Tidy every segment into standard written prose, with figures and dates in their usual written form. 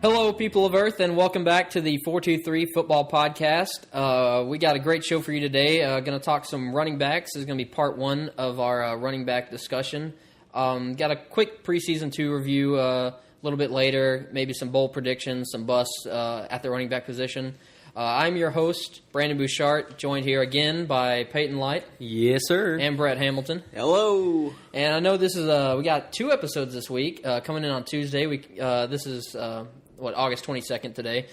Hello, people of Earth, and welcome back to the 423 Football Podcast. We got a great show for you today. Going to talk some running backs. This is going to be part one of our running back discussion. Got a quick preseason 2 review a little bit later, maybe some bold predictions, some busts at the running back position. I'm your host, Brandon Bouchard, joined here again by Peyton Light. Yes, sir. And Brett Hamilton. Hello. And I know this is we got 2 episodes this week coming in on Tuesday. This is August 22nd today.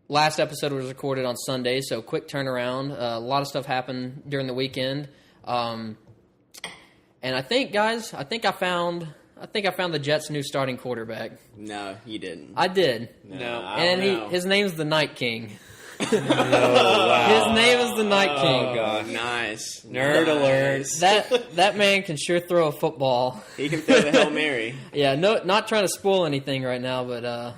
Last episode was recorded on Sunday, so quick turnaround. A lot of stuff happened during the weekend. And I think, guys, I found the Jets' new starting quarterback. No, you didn't. I did. No. And his name's the Night King. Oh, wow. His name is the Night King. Oh, God. Nice. Nerd alert. That man can sure throw a football. He can throw the Hail Mary. Yeah, no, not trying to spoil anything right now, but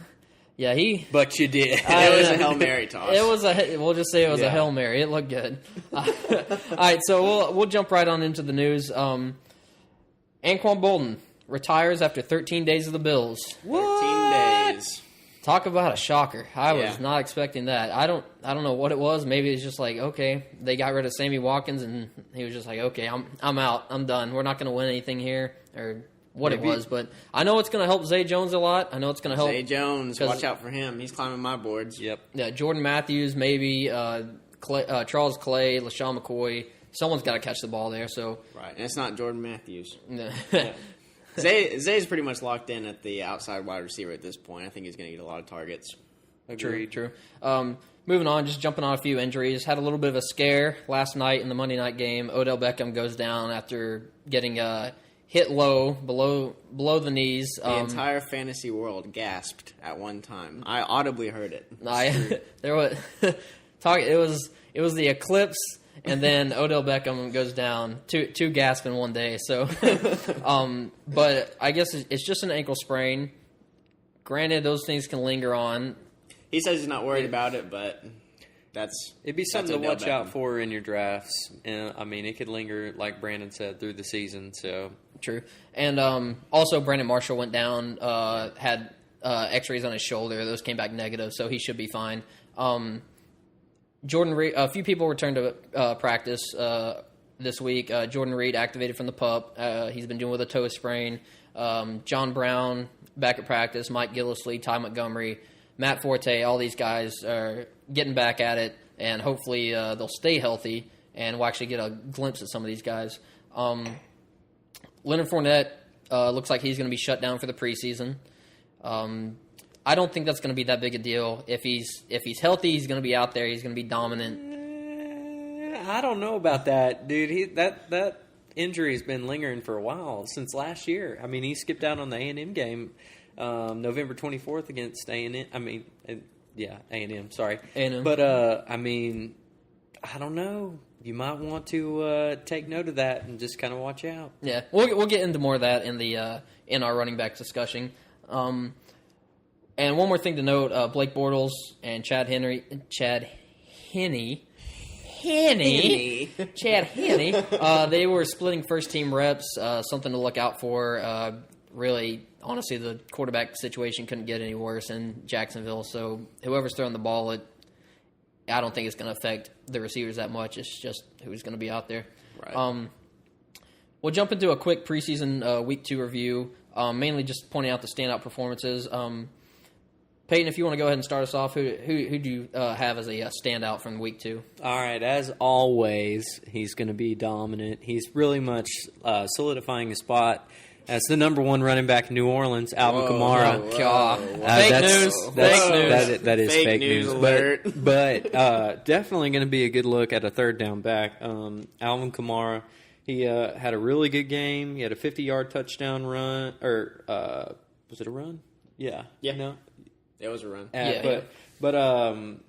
yeah, he. But you did. It was a Hail Mary toss. We'll just say it was a Hail Mary. It looked good. All right, so we'll jump right on into the news. Anquan Bolden retires after 13 days of the Bills. What? 13 days. Talk about a shocker. I was not expecting that. I don't know what it was. Maybe it's just like, okay, they got rid of Sammy Watkins, and he was just like, okay, I'm out. I'm done. We're not going to win anything here, or what it was. But I know it's going to help Zay Jones a lot. I know it's going to help. Zay Jones, watch out for him. He's climbing my boards. Yep. Yeah, Jordan Matthews, maybe Charles Clay, LaShawn McCoy. Someone's got to catch the ball there. So right, and it's not Jordan Matthews. Yeah. Zay's pretty much locked in at the outside wide receiver at this point. I think he's going to get a lot of targets. True. Moving on, just jumping on a few injuries. Had a little bit of a scare last night in the Monday night game. Odell Beckham goes down after getting hit low, below the knees. The entire fantasy world gasped at one time. I audibly heard it. It was the eclipse. And then Odell Beckham goes down, two gasp in one day. So, but I guess it's just an ankle sprain. Granted, those things can linger on. He says he's not worried about it, but it'd be something to watch out for in your drafts. And I mean, it could linger, like Brandon said, through the season. So true. And also, Brandon Marshall went down, had X-rays on his shoulder. Those came back negative, so he should be fine. Jordan Reed, a few people returned to practice this week. Jordan Reed activated from the PUP. He's been dealing with a toe sprain. John Brown back at practice. Mike Gillislee, Ty Montgomery, Matt Forte. All these guys are getting back at it, and hopefully they'll stay healthy, and we'll actually get a glimpse at some of these guys. Leonard Fournette looks like he's going to be shut down for the preseason. I don't think that's going to be that big a deal. If he's healthy, he's going to be out there. He's going to be dominant. I don't know about that, dude. That injury has been lingering for a while, since last year. I mean, he skipped out on the A&M game November 24th against A&M. A&M, sorry. A&M. But, I mean, I don't know. You might want to take note of that and just kind of watch out. Yeah, we'll get into more of that in our running back discussion. And one more thing to note, Blake Bortles and Chad Henne, they were splitting first-team reps, something to look out for. Really, honestly, the quarterback situation couldn't get any worse in Jacksonville, so whoever's throwing the ball, I don't think it's going to affect the receivers that much. It's just who's going to be out there. Right. We'll jump into a quick preseason Week 2 review, mainly just pointing out the standout performances. Peyton, if you want to go ahead and start us off, who do you have as a standout from Week 2? All right, as always, he's going to be dominant. He's really much solidifying his spot as the number 1 running back in New Orleans, Alvin Kamara. Fake news. That is fake news. Alert. But definitely going to be a good look at a third down back. Alvin Kamara, he had a really good game. He had a 50-yard touchdown run. Or was it a run? Yeah. No? It was a run. But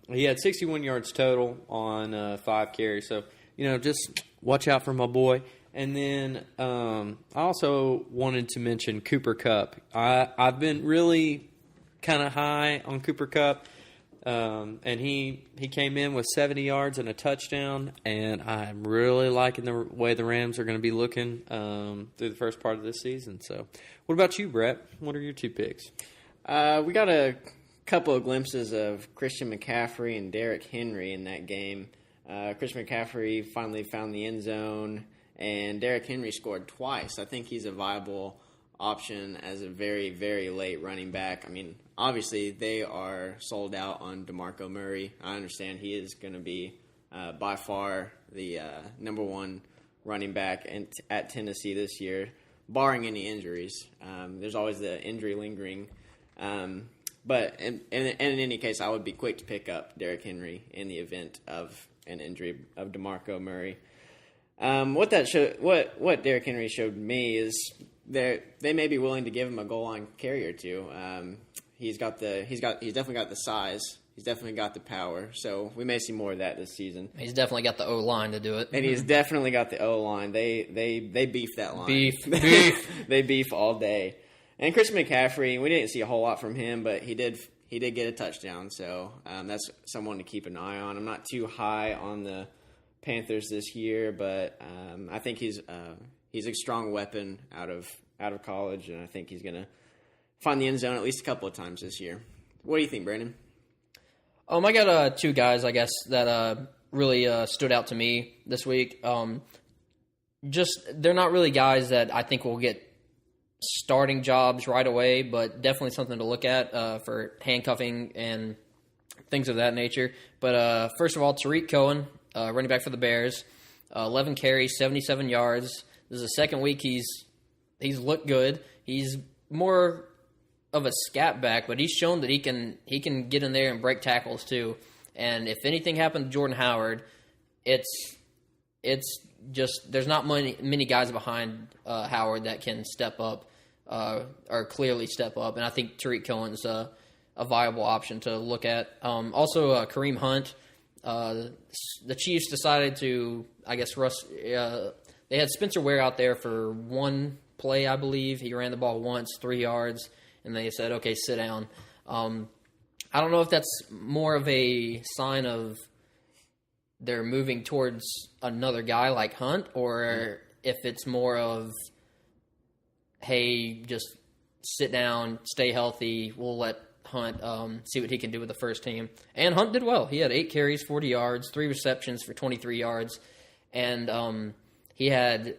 he had 61 yards total on 5 carries. So, just watch out for my boy. And then I also wanted to mention Cooper Kupp. I've been really kind of high on Cooper Kupp. And he came in with 70 yards and a touchdown. And I'm really liking the way the Rams are going to be looking through the first part of this season. So, what about you, Brett? What are your 2 picks? We got a couple of glimpses of Christian McCaffrey and Derrick Henry in that game. Christian McCaffrey finally found the end zone, and Derrick Henry scored twice. I think he's a viable option as a very, very late running back. I mean, obviously they are sold out on DeMarco Murray. I understand he is going to be by far the number one running back at Tennessee this year, barring any injuries. There's always the injury lingering. But in any case, I would be quick to pick up Derrick Henry in the event of an injury of DeMarco Murray. What Derrick Henry showed me is they may be willing to give him a goal line carry or two. He's definitely got the size. He's definitely got the power. So we may see more of that this season. He's definitely got the O-line to do it. And he's definitely got the O-line. They beef that line. Beef. They beef all day. And Christian McCaffrey, we didn't see a whole lot from him, but he did get a touchdown. So that's someone to keep an eye on. I'm not too high on the Panthers this year, but I think he's a strong weapon out of college, and I think he's going to find the end zone at least a couple of times this year. What do you think, Brandon? I got two guys, I guess, that really stood out to me this week. They're not really guys that I think will get starting jobs right away, but definitely something to look at for handcuffing and things of that nature. But first of all, Tariq Cohen, running back for the Bears, 11 carries, 77 yards. This is the second week he's looked good. He's more of a scat back, but he's shown that he can get in there and break tackles too. And if anything happened to Jordan Howard, it's just there's not many guys behind Howard that can step up or clearly step up. And I think Tariq Cohen's a viable option to look at. Also, Kareem Hunt. The Chiefs decided to, I guess, they had Spencer Ware out there for one play, I believe. He ran the ball once, 3 yards, and they said, okay, sit down. I don't know if that's more of a sign of they're moving towards another guy like Hunt, or if it's more of, hey, just sit down, stay healthy, we'll let Hunt see what he can do with the first team. And Hunt did well. He had 8 carries, 40 yards, 3 receptions for 23 yards, and he had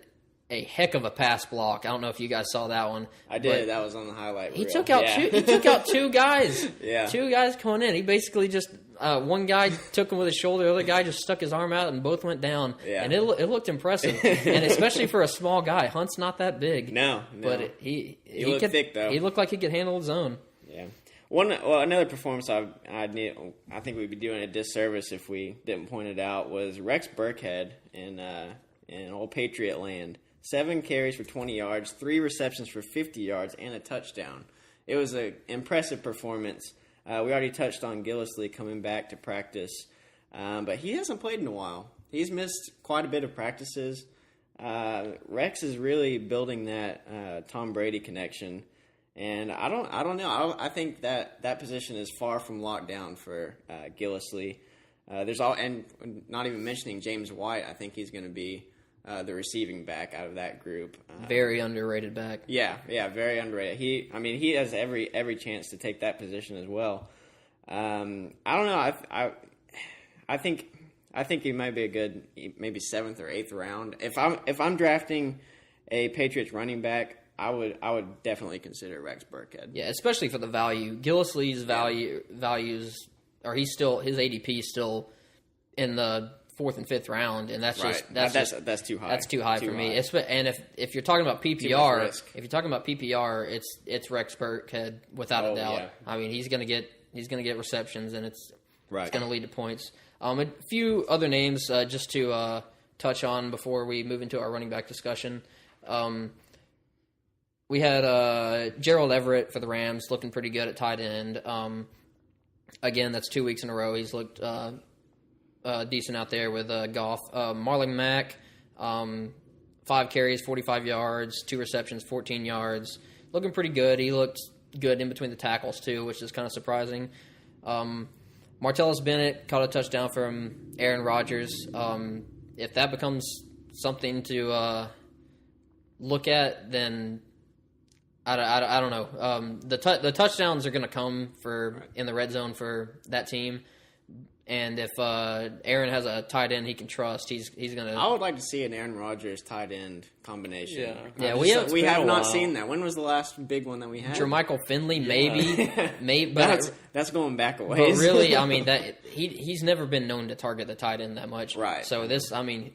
a heck of a pass block. I don't know if you guys saw that one. I did. That was on the highlight reel. He took out two guys. Yeah. 2 guys coming in. He basically just one guy took him with his shoulder, the other guy just stuck his arm out, and both went down. Yeah. And it looked impressive. And especially for a small guy. Hunt's not that big. No. But he looked thick, though. He looked like he could handle his own. Yeah. Another performance I think we'd be doing a disservice if we didn't point it out was Rex Burkhead in old Patriot land. 7 carries for 20 yards, 3 receptions for 50 yards, and a touchdown. It was an impressive performance. We already touched on Gillislee coming back to practice, but he hasn't played in a while. He's missed quite a bit of practices. Rex is really building that Tom Brady connection, and I don't know. I think that position is far from locked down for Gillislee. And not even mentioning James White. I think he's going to be the receiving back out of that group. Very underrated back. Yeah, very underrated. He has every chance to take that position as well. I don't know. I think he might be a good maybe 7th or 8th round. If I'm drafting a Patriots running back, I would definitely consider Rex Burkhead. Yeah, especially for the value. Gillislee's values, or his ADP is still in the 4th and 5th round, and that's right. That's too high. That's too high for me. And if you're talking about PPR, it's Rex Burkhead without a doubt. Yeah. I mean, he's gonna get receptions, and it's gonna lead to points. A few other names just to touch on before we move into our running back discussion. We had Gerald Everett for the Rams looking pretty good at tight end. Again, that's 2 weeks in a row. He's looked decent out there with Goff. Marlon Mack, 5 carries, 45 yards, 2 receptions, 14 yards. Looking pretty good. He looked good in between the tackles, too, which is kind of surprising. Martellus Bennett caught a touchdown from Aaron Rodgers. If that becomes something to look at, then I don't know. The touchdowns are going to come in the red zone for that team. And if Aaron has a tight end he can trust, he's going to. I would like to see an Aaron Rodgers tight end combination. Yeah. We have not seen that. When was the last big one that we had? Jermichael Finley, maybe, but that's going back a but ways. really, I mean that he's never been known to target the tight end that much. Right. So he's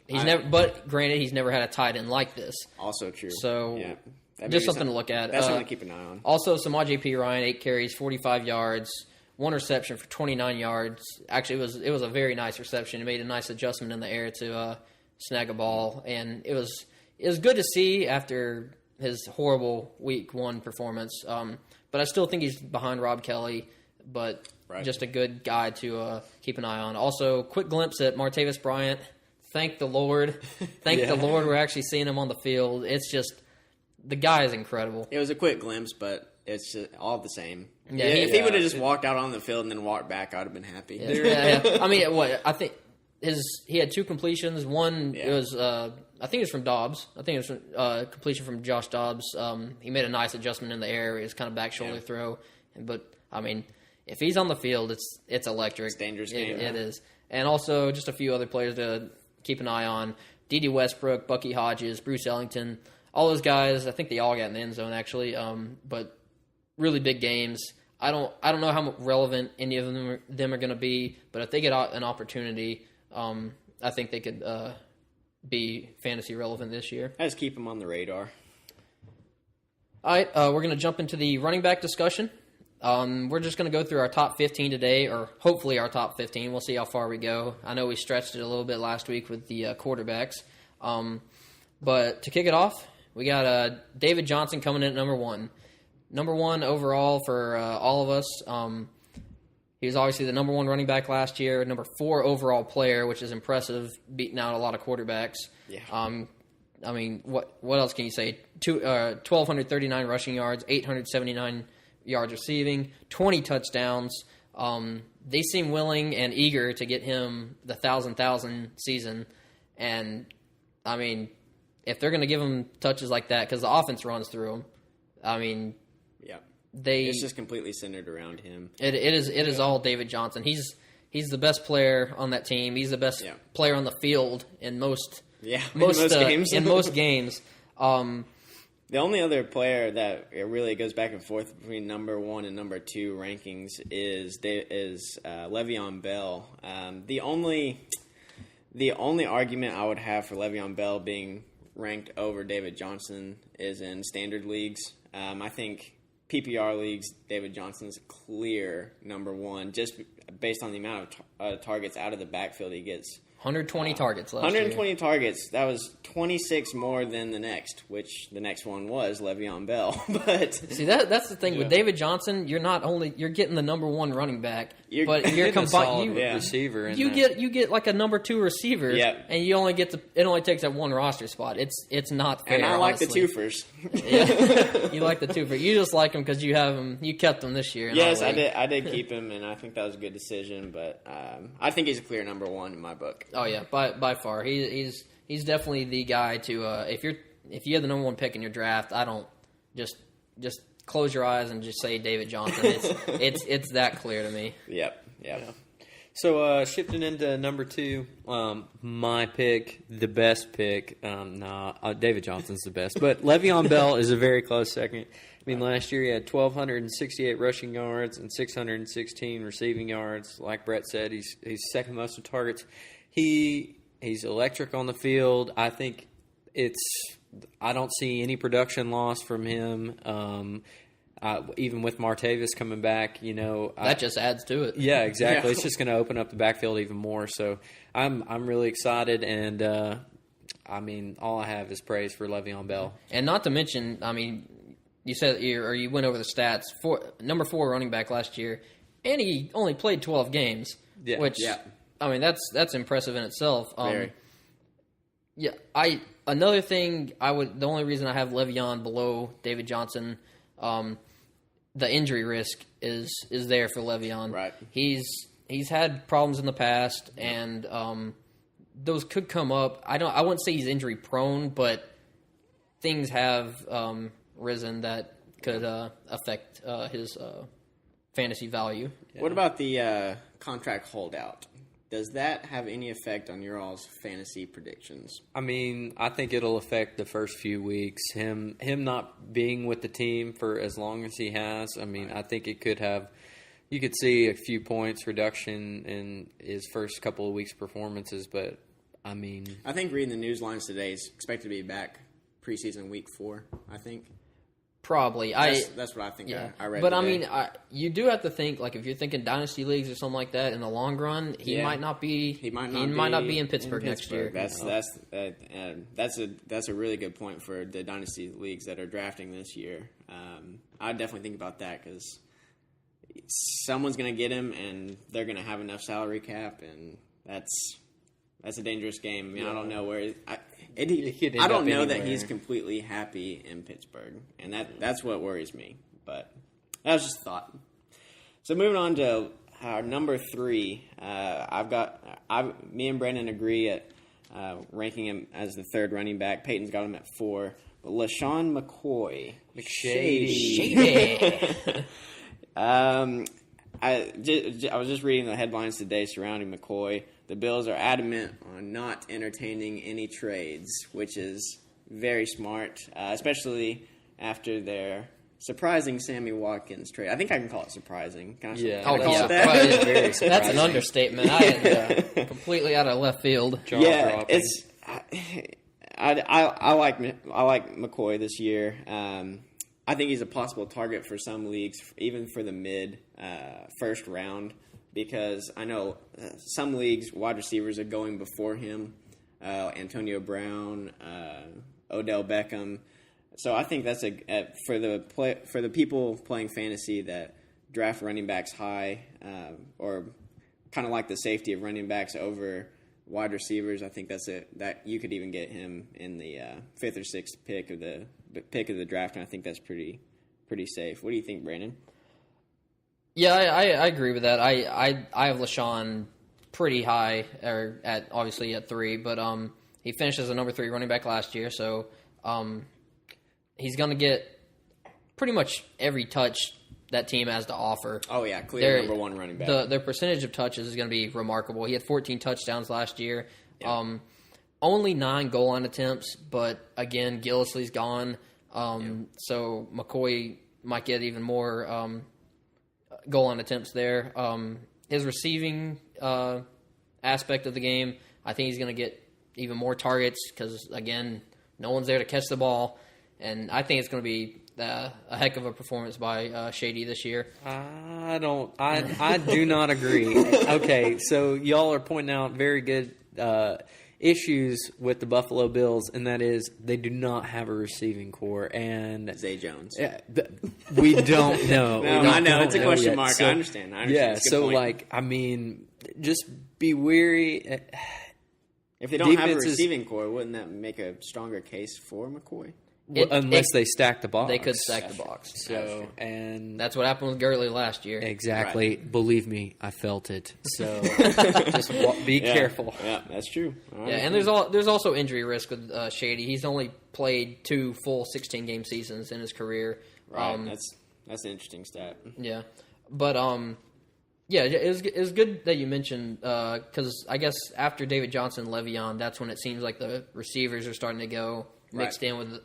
never. But granted, he's never had a tight end like this. Also true. So yeah. just something to look at. That's something to keep an eye on. Also, Samaje P. Ryan, 8 carries, 45 yards. 1 reception for 29 yards. Actually, it was a very nice reception. He made a nice adjustment in the air to snag a ball, and it was good to see after his horrible Week 1 performance. But I still think he's behind Rob Kelly, but just a good guy to keep an eye on. Also, quick glimpse at Martavis Bryant. Thank the Lord. Thank the Lord we're actually seeing him on the field. It's just the guy is incredible. It was a quick glimpse, but it's just all the same. Yeah, if he would have just walked out on the field and then walked back, I would have been happy. Yeah. I mean, I think he had 2 completions. One it was I think it was from Dobbs. I think it was completion from Josh Dobbs. He made a nice adjustment in the air. It was kind of back shoulder throw. But I mean, if he's on the field, it's electric. It's a dangerous game. It is. And also just a few other players to keep an eye on: D.D. Westbrook, Bucky Hodges, Bruce Ellington. All those guys, I think they all got in the end zone actually. But really big games. I don't know how relevant any of them are going to be, but if they get an opportunity, I think they could be fantasy relevant this year. I just keep them on the radar. All right, we're going to jump into the running back discussion. We're just going to go through our top 15 today, or hopefully our top 15. We'll see how far we go. I know we stretched it a little bit last week with the quarterbacks. But to kick it off, we got David Johnson coming in at number 1. Number 1 overall for all of us. He was obviously the number 1 running back last year, number 4 overall player, which is impressive, beating out a lot of quarterbacks. Yeah. I mean, what else can you say? 1,239 rushing yards, 879 yards receiving, 20 touchdowns. They seem willing and eager to get him the 1,000 season. And, I mean, if they're going to give him touches like that, because the offense runs through him, I mean... Yeah, it's just completely centered around him. It is all David Johnson. He's the best player on that team. He's the best player on the field in most games. In most games. The only other player that it really goes back and forth between number 1 and number 2 rankings is Le'Veon Bell. The only argument I would have for Le'Veon Bell being ranked over David Johnson is in standard leagues. I think PPR leagues, David Johnson's clear number 1, just based on the amount of targets out of the backfield he gets. 120 targets last 120 year. Targets. That was 26 more than the next, which the next one was Le'Veon Bell. But see, that's the thing with David Johnson. You're getting the number 1 running back, but you're combining receiver. You get like a number 2 receiver, and you only get it only takes up 1 roster spot. It's not fair. And I like honestly. the twofers. Yeah, you like the twofer. You just like them because you have them. You kept them this year. Yes, I did. I did keep him, and I think that was a good decision. But I think he's a clear number 1 in my book. Oh yeah, by far, he's definitely the guy to if you have the number 1 pick in your draft, I don't just close your eyes and just say David Johnson. It's that clear to me. Yep. So shifting into number 2, my pick, the best pick. David Johnson's the best, but Le'Veon Bell is a very close second. I mean, last year he had 1,268 rushing yards and 616 receiving yards. Like Brett said, he's second most in targets. He's electric on the field. I think I don't see any production loss from him. Even with Martavis coming back, that just adds to it. Yeah, exactly. It's just going to open up the backfield even more. So I'm really excited, and I mean, all I have is praise for Le'Veon Bell. And not to mention, I mean, you said you went over the stats for number 4 running back last year, and he only played 12 games, which I mean that's impressive in itself. Very. Another thing the only reason I have Le'Veon below David Johnson. The injury risk is there for Le'Veon. Right. He's had problems in the past, and those could come up. I wouldn't say he's injury prone, but things have risen that could affect his fantasy value. Yeah. What about the contract holdout? Does that have any effect on your all's fantasy predictions? I mean, I think it'll affect the first few weeks. Him not being with the team for as long as he has. I mean, I think it could have. You could see a few points reduction in his first couple of weeks' performances, but I mean, I think reading the news lines today, he's expected to be back preseason week 4. I think. Probably. That's what I think. Yeah. I read. But today. I mean, you do have to think, like, if you're thinking dynasty leagues or something like that in the long run, he might not be. He might not be in Pittsburgh next year. That's a really good point for the dynasty leagues that are drafting this year. I definitely think about that because someone's going to get him, and they're going to have enough salary cap, and that's a dangerous game. I mean, I don't know where. I don't know that he's completely happy in Pittsburgh, and that's what worries me. But that was just a thought. So moving on to our number 3, me and Brandon agree at ranking him as the 3rd running back. Peyton's got him at 4, but LaShawn McCoy, Shady. I was just reading the headlines today surrounding McCoy. The Bills are adamant on not entertaining any trades, which is very smart, especially after their surprising Sammy Watkins trade. I think I can call it surprising. Can I call it that? That's an understatement. Completely out of left field. I like McCoy this year. I think he's a possible target for some leagues, even for the mid first round. Because I know some leagues, wide receivers are going before him, Antonio Brown, Odell Beckham. So I think that's for the people playing fantasy that draft running backs high, or kind of like the safety of running backs over wide receivers. I think that you could even get him in the 5th or 6th pick of the draft, and I think that's pretty safe. What do you think, Brandon? Yeah, I agree with that. I have LaShawn pretty high, or obviously at 3, but he finished as a number 3 running back last year, so he's going to get pretty much every touch that team has to offer. Oh yeah, clear number 1 running back. Their percentage of touches is going to be remarkable. He had 14 touchdowns last year. Yeah. Only 9 goal line attempts, but again, Gillislee's gone, so McCoy might get even more goal line attempts there. His receiving aspect of the game, I think he's going to get even more targets because, again, no one's there to catch the ball. And I think it's going to be a heck of a performance by Shady this year. I do not agree. Okay, so y'all are pointing out very good issues with the Buffalo Bills, and that is they do not have a receiving core. And Zay Jones. We don't know. I know. It's a question mark. So, I understand. Yeah, so, point. I mean, just be weary. If they don't have a receiving core, wouldn't that make a stronger case for McCoy? Unless they stack the box. They could stack the box. So, and that's what happened with Gurley last year. Exactly. Right. Believe me, I felt it. So just be careful. Yeah, that's true. Right. Yeah, and there's also injury risk with Shady. He's only played 2 full 16-game seasons in his career. Right. That's an interesting stat. Yeah, but yeah, it was good that you mentioned because I guess after David Johnson and Le'Veon, that's when it seems like the receivers are starting to go. Mixed in with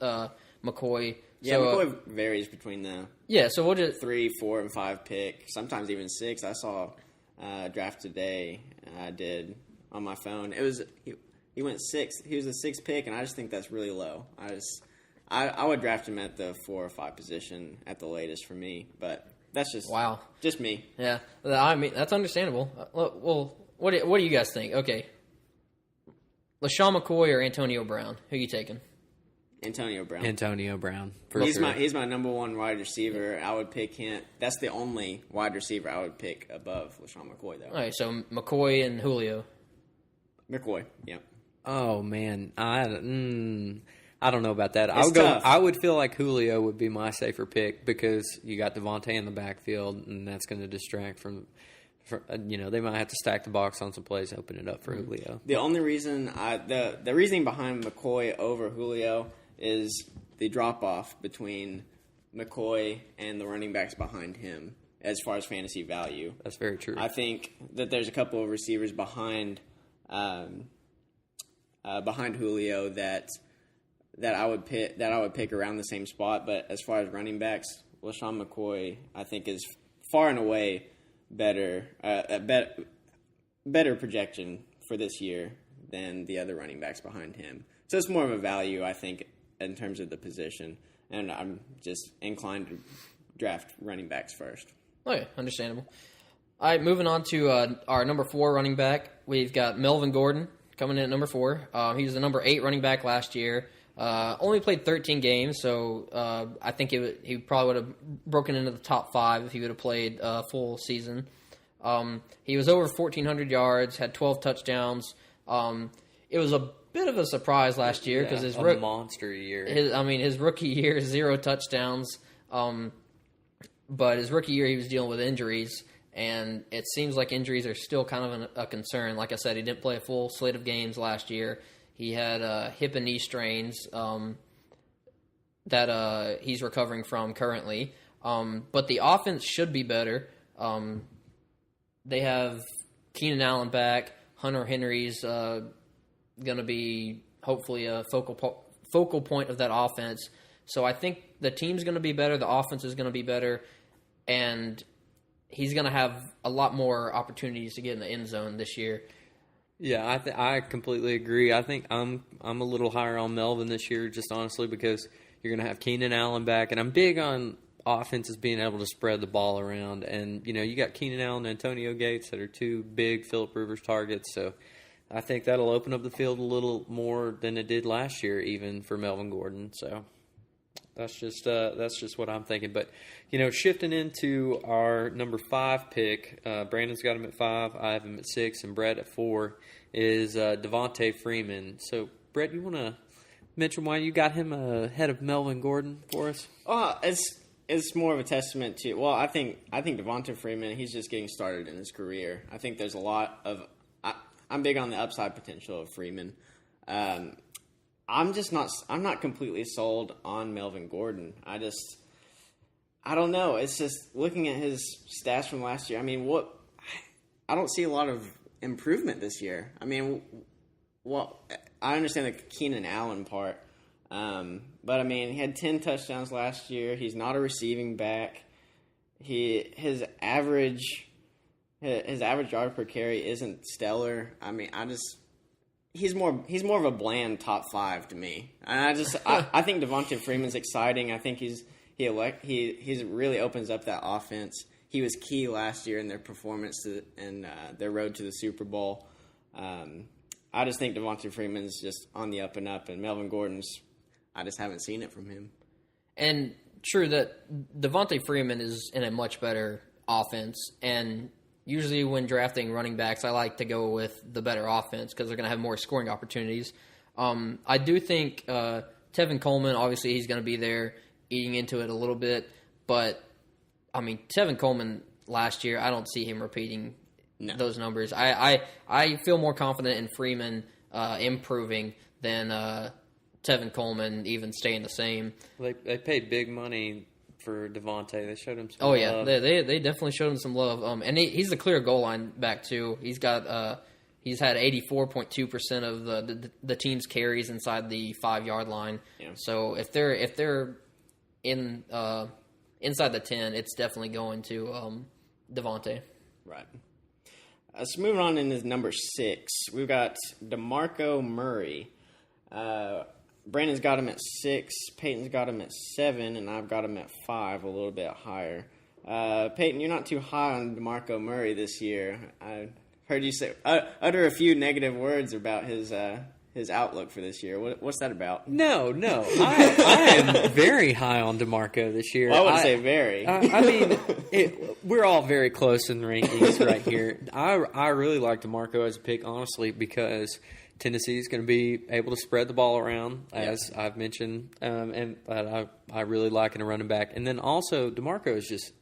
McCoy. Yeah, so, McCoy varies between the so we'll just 3, 4, and 5 pick, sometimes even 6. I saw draft today. I did on my phone. It was he went 6th. He was the 6th pick, and I just think that's really low. I would draft him at the 4 or 5 position at the latest for me, but that's just me. Yeah, I mean that's understandable. Well, what do you guys think? Okay, LaShawn McCoy or Antonio Brown? Who are you taking? Antonio Brown. He's my number 1 wide receiver. I would pick him. That's the only wide receiver I would pick above LaShawn McCoy, though. All right, so McCoy and Julio. McCoy, yeah. Oh man, I don't know about that. Tough. I would feel like Julio would be my safer pick because you got Devontae in the backfield, and that's going to distract from. They might have to stack the box on some plays, open it up for Julio. The only reason the reasoning behind McCoy over Julio is the drop off between McCoy and the running backs behind him as far as fantasy value. That's very true. I think that there's a couple of receivers behind Julio that I would pick around the same spot. But as far as running backs, LaShawn McCoy I think is far and away better projection for this year than the other running backs behind him. So it's more of a value, I think, in terms of the position. And I'm just inclined to draft running backs first. Okay, understandable. All right, moving on to our number 4 running back. We've got Melvin Gordon coming in at number 4. He was the number 8 running back last year. Only played 13 games, so I think he probably would have broken into the top 5 if he would have played a full season. He was over 1,400 yards, had 12 touchdowns. It was a bit of a surprise last year because his monster year. His rookie year, 0 touchdowns. But his rookie year, he was dealing with injuries, and it seems like injuries are still kind of a concern. Like I said, he didn't play a full slate of games last year. He had hip and knee strains that he's recovering from currently. But the offense should be better. They have Keenan Allen back. Hunter Henry's going to be hopefully a focal point of that offense. So I think the team's going to be better. The offense is going to be better. And he's going to have a lot more opportunities to get in the end zone this year. Yeah, I completely agree. I think I'm a little higher on Melvin this year, just honestly, because you're going to have Keenan Allen back, and I'm big on offenses being able to spread the ball around. And you got Keenan Allen and Antonio Gates that are 2 big Phillip Rivers targets, so I think that'll open up the field a little more than it did last year, even for Melvin Gordon. So that's just what I'm thinking. But shifting into our number 5 pick, Brandon's got him at 5, I have him at 6, and Brett at 4 is Devontae Freeman. So Brett, you want to mention why you got him ahead of Melvin Gordon for us? It's more of a testament to. Well, I think Devontae Freeman, he's just getting started in his career. I think there's a lot of. I'm big on the upside potential of Freeman. I'm not completely sold on Melvin Gordon. I don't know. It's just looking at his stats from last year. I mean, I don't see a lot of improvement this year. I mean, I understand the Keenan Allen part, but I mean, he had 10 touchdowns last year. He's not a receiving back. His average yard per carry isn't stellar. I mean, he's more of a bland top 5 to me. And I think Devontae Freeman's exciting. I think he really opens up that offense. He was key last year in their performance and their road to the Super Bowl. I just think Devontae Freeman's just on the up and up, and Melvin Gordon's, I just haven't seen it from him. And true that Devontae Freeman is in a much better offense, and usually when drafting running backs, I like to go with the better offense because they're going to have more scoring opportunities. I do think Tevin Coleman, obviously he's going to be there eating into it a little bit, but I mean, Tevin Coleman last year, I don't see him repeating those numbers. I feel more confident in Freeman improving than Tevin Coleman even staying the same. They paid big money for Devontae. They showed him some love. Yeah, they definitely showed him some love. And he's a clear goal line back too. He's got he's had 84.2% of the team's carries inside the 5-yard line. Yeah. So if they're in inside the 10, it's definitely going to Devontae. Right. So moving on into number 6, we've got DeMarco Murray. Brandon's got him at 6, Peyton's got him at 7, and I've got him at 5, a little bit higher. Peyton, you're not too high on DeMarco Murray this year. I heard you utter a few negative words about his outlook for this year. What's that about? No. I am very high on DeMarco this year. Well, I wouldn't say very. I mean, we're all very close in the rankings right here. I really like DeMarco as a pick, honestly, because Tennessee is going to be able to spread the ball around, as I've mentioned, and I really like in a running back. And then also, DeMarco is just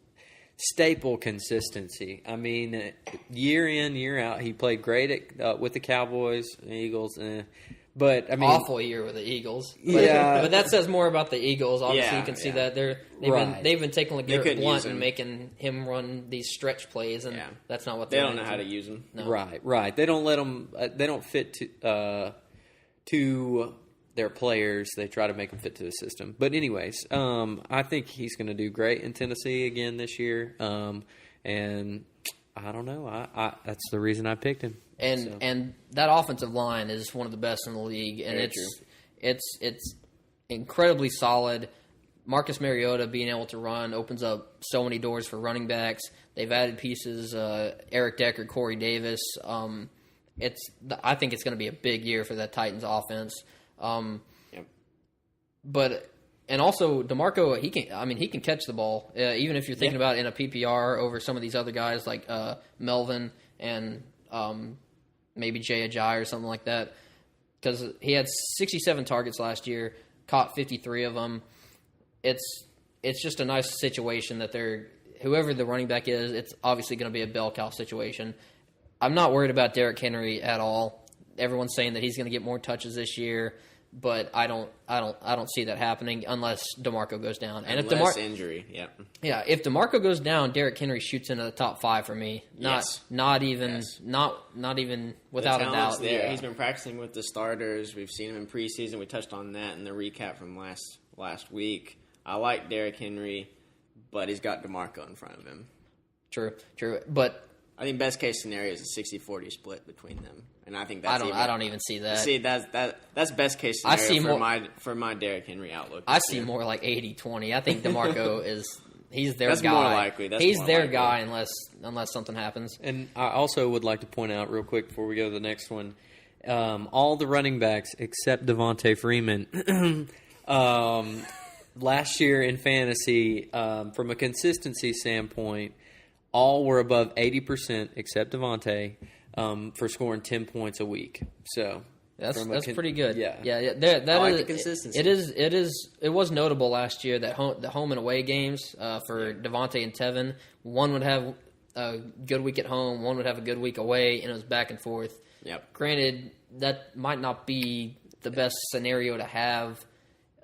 staple consistency. I mean, year in, year out, he played great with the Cowboys and Eagles, But I mean, awful year with the Eagles. Yeah. But that says more about the Eagles. Obviously, Yeah, you can see yeah. that they've been taking LeGarrette couldn't Blunt use and him. making him run these stretch plays, and that's not what They don't know how to use them. No. Right. They don't let them. They don't fit to their players. They try to make them fit to the system. But anyways, I think he's going to do great in Tennessee again this year. And I don't know. I that's the reason I picked him. And that offensive line is one of the best in the league, and Very it's incredibly solid. Marcus Mariota being able to run opens up so many doors for running backs. They've added pieces, Eric Decker, Corey Davis. I think it's going to be a big year for that Titans offense. But and also DeMarco, he can catch the ball, even if you're thinking about it in a PPR over some of these other guys like Melvin and maybe Jay Ajayi or something like that, because he had 67 targets last year, caught 53 of them. It's just a nice situation that whoever the running back is, it's obviously going to be a bell cow situation. I'm not worried about Derrick Henry at all. Everyone's saying that he's going to get more touches this year, but I don't see that happening unless DeMarco goes down. And Unless injury, if DeMarco goes down, Derrick Henry shoots into the top 5 for me. Not even without a doubt. There. He's been practicing with the starters. We've seen him in preseason. We touched on that in the recap from last week. I like Derrick Henry, but he's got DeMarco in front of him. True. But I think best case scenario is a 60-40 split between them, and I think that's I don't even see that. See, that's best case scenario for my Derrick Henry outlook. I see more like 80-20. I think DeMarco he's their that's guy. More likely. He's their guy unless something happens. And I also would like to point out real quick before we go to the next one, all the running backs except Devontae Freeman. Last year in fantasy, from a consistency standpoint, all were above 80% except Devontae for scoring 10 points a week. So that's pretty good. Yeah. That I like is the consistency. It was notable last year that the home and away games for Devontae and Tevin, one would have a good week at home, one would have a good week away, and it was back and forth. Yep. Granted, that might not be the best scenario to have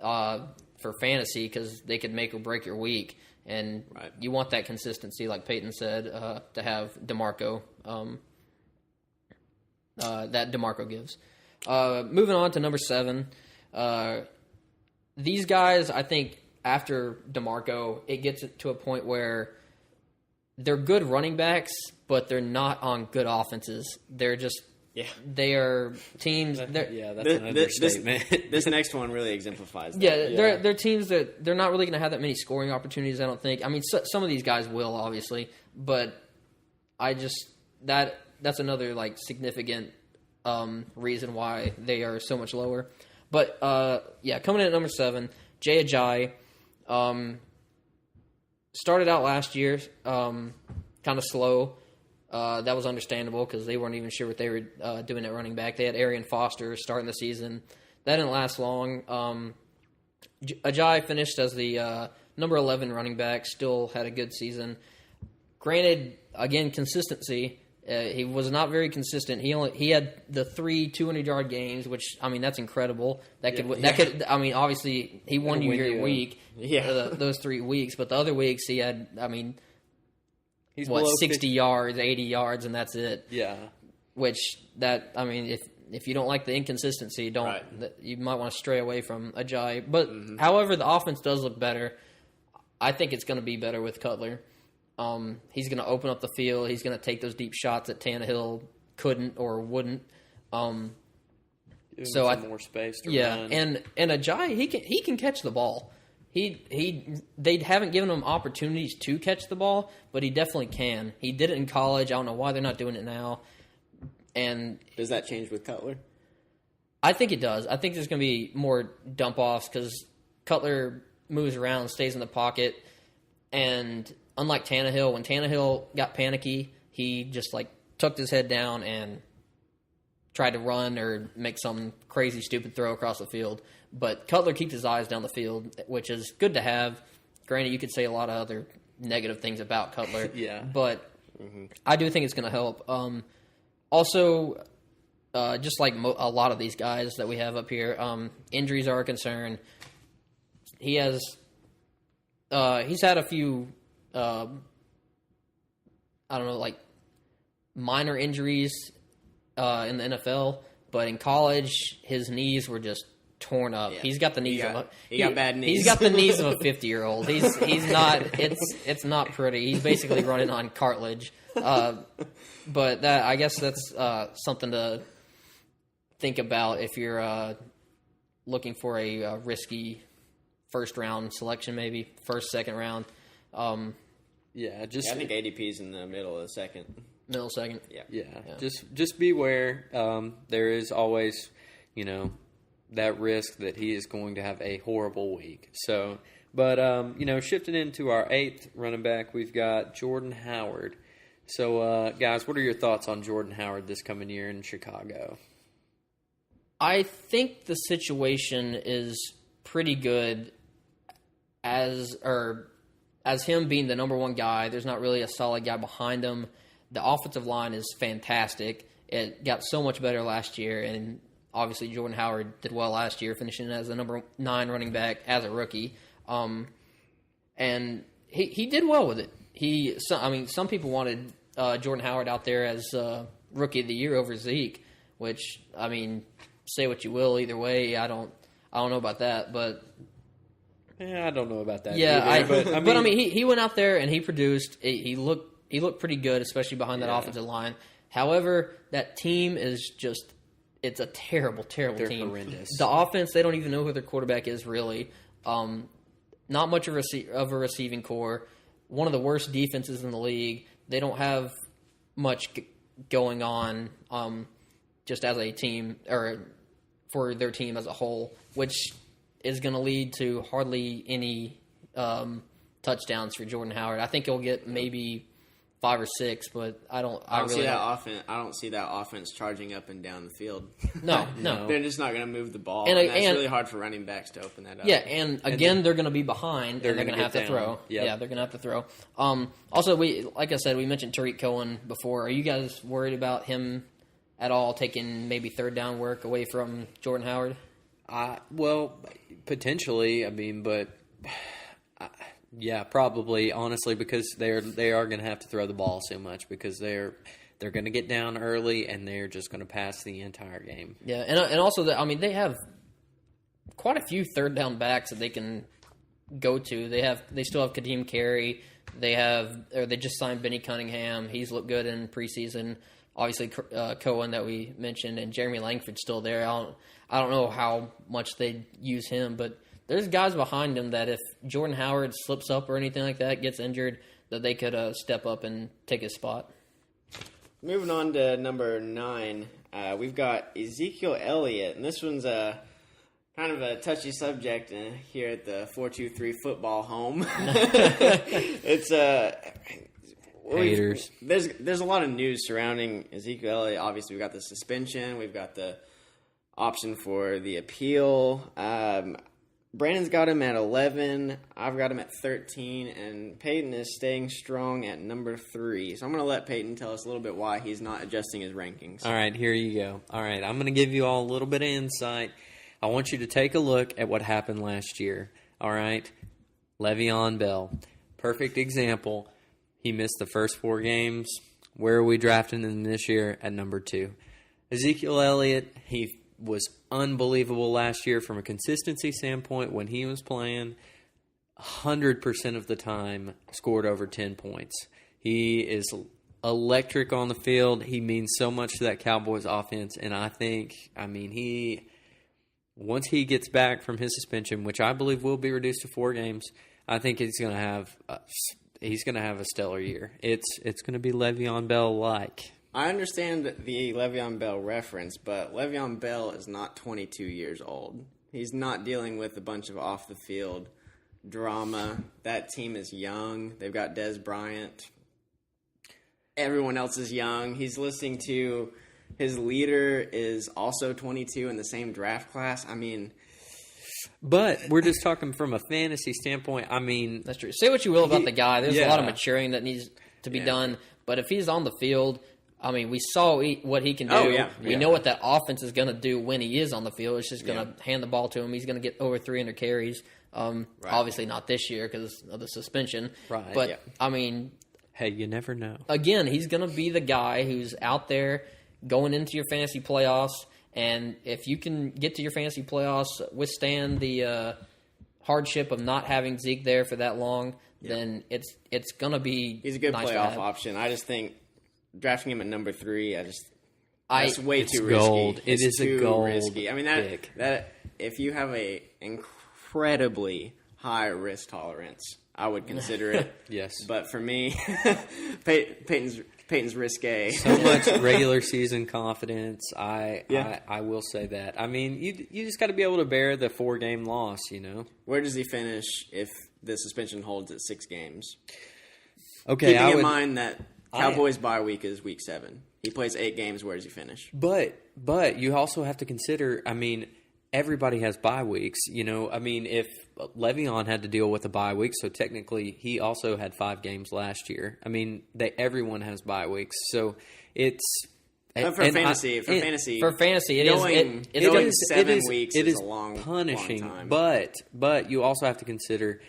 for fantasy because they could make or break your week, and you want that consistency, like Peyton said, to have DeMarco. That DeMarco gives. Moving on to number 7, these guys, I think after DeMarco, it gets to a point where they're good running backs, but they're not on good offenses. They're just they are teams. That's an understatement. This next one really exemplifies that. They're teams that they're not really going to have that many scoring opportunities, I don't think. I mean, some of these guys will, obviously, but I just that's another like significant reason why they are so much lower. But coming in at number 7, Jay Ajayi started out last year kind of slow. That was understandable because they weren't even sure what they were doing at running back. They had Arian Foster starting the season. That didn't last long. Ajayi finished as the number 11 running back, still had a good season. Granted, again, consistency. He was not very consistent. He had the 3 200-yard games, which I mean that's incredible. Could I mean obviously he won you your week. Those 3 weeks, but the other weeks he had he's 60 yards, 80 yards, and that's it. Yeah. Which I mean if you don't like the inconsistency, you might want to stray away from Ajayi. But however, the offense does look better. I think it's going to be better with Cutler. He's going to open up the field. He's going to take those deep shots that Tannehill couldn't or wouldn't. More space to run. and Ajayi he can catch the ball. They haven't given him opportunities to catch the ball, but he definitely can. He did it in college. I don't know why they're not doing it now. And does that change with Cutler? I think it does. I think there's going to be more dump offs because Cutler moves around, stays in the pocket, and unlike Tannehill, when Tannehill got panicky, he just tucked his head down and tried to run or make some crazy stupid throw across the field. But Cutler keeps his eyes down the field, which is good to have. Granted, you could say a lot of other negative things about Cutler. Yeah. But I do think it's going to help. Also, just like a lot of these guys that we have up here, injuries are a concern. He's had a few, I don't know, like minor injuries in the NFL, but in college, his knees were just torn up. Yeah. He's got the knees he got bad knees. He's got the knees of a 50-year-old. He's not. It's not pretty. He's basically running on cartilage. But I guess that's something to think about if you're looking for a risky first round selection, maybe first, second round. I think ADP's in the middle of the second. Middle second. Yeah. Just beware. There is always, that risk that he is going to have a horrible week. So, but shifting into our 8th running back, we've got Jordan Howard. So, guys, what are your thoughts on Jordan Howard this coming year in Chicago? I think the situation is pretty good as him being the number one guy. There's not really a solid guy behind him. The offensive line is fantastic. It got so much better last year, and obviously Jordan Howard did well last year, finishing as the number 9 running back as a rookie. And he did well with it. Some people wanted Jordan Howard out there as Rookie of the Year over Zeke, which, say what you will, either way, I don't know about that, but I don't know about that. Yeah, either, he went out there and he produced. He looked pretty good, especially behind that offensive line. However, that team is it's a terrible team. They're horrendous. The offense, they don't even know who their quarterback is really. Not much of a receiving core. One of the worst defenses in the league. They don't have much going on just as a team or for their team as a whole, which is going to lead to hardly any touchdowns for Jordan Howard. I think he'll get maybe 5 or 6, but I don't see that offense charging up and down the field. No. They're just not going to move the ball. And that's really hard for running backs to open that up. Yeah, and again, they're going to be behind, and they're going to have to throw. Yep. Yeah, they're going to have to throw. Also, like I said, we mentioned Tariq Cohen before. Are you guys worried about him at all taking maybe third down work away from Jordan Howard? Well, potentially. But yeah, probably. Honestly, because they are going to have to throw the ball so much because they're going to get down early and they're just going to pass the entire game. Yeah, and also they have quite a few third down backs that they can go to. They still have Kadeem Carey. They just signed Benny Cunningham. He's looked good in preseason. Obviously, Cohen that we mentioned, and Jeremy Langford's still there. I don't know how much they use him, but there's guys behind him that if Jordan Howard slips up or anything like that, gets injured, that they could step up and take his spot. Moving on to number 9, we've got Ezekiel Elliott, and this one's kind of a touchy subject here at the 423 football home. It's haters. There's a lot of news surrounding Ezekiel Elliott. Obviously, we've got the suspension. We've got the option for the appeal. Brandon's got him at 11. I've got him at 13. And Peyton is staying strong at number 3. So I'm going to let Peyton tell us a little bit why he's not adjusting his rankings. All right, here you go. All right, I'm going to give you all a little bit of insight. I want you to take a look at what happened last year. All right, Le'Veon Bell. Perfect example. He missed the first 4 games. Where are we drafting him this year? At number 2. Ezekiel Elliott, he was unbelievable last year from a consistency standpoint when he was playing. 100% of the time scored over 10 points. He is electric on the field. He means so much to that Cowboys offense. And once he gets back from his suspension, which I believe will be reduced to 4 games, I think he's going to have a stellar year. It's going to be Le'Veon Bell-like. I understand the Le'Veon Bell reference, but Le'Veon Bell is not 22 years old. He's not dealing with a bunch of off-the-field drama. That team is young. They've got Des Bryant. Everyone else is young. He's listening to his leader is also 22 in the same draft class. But we're just talking from a fantasy standpoint. That's true. Say what you will about the guy. There's a lot of maturing that needs to be done. But if he's on the field, I mean, we saw what he can do. Oh, yeah. We know what that offense is going to do when he is on the field. It's just going to hand the ball to him. He's going to get over 300 carries. Obviously not this year because of the suspension. Right. But, I mean... Hey, you never know. Again, he's going to be the guy who's out there going into your fantasy playoffs. And if you can get to your fantasy playoffs, withstand the hardship of not having Zeke there for that long, then it's going to be He's a good nice playoff option. I just think drafting him at number 3, that's way it's too gold. risky. It is too a gold risky. I mean, pick. that if you have a incredibly high risk tolerance, I would consider it. Yes. But for me, Peyton's risque. So much regular season confidence. I will say that. I mean, you just got to be able to bear the 4-game loss, you know. Where does he finish if the suspension holds at 6 games? Okay, Keeping in mind that Cowboys bye week is week 7. He plays 8 games. Where does he finish? But you also have to consider, I mean, everybody has bye weeks, you know. I mean, if Le'Veon had to deal with a bye week, so technically he also had 5 games last year. I mean, everyone has bye weeks, so it's for fantasy, it is 7 weeks it is is a long punishing. long time. But you also have to consider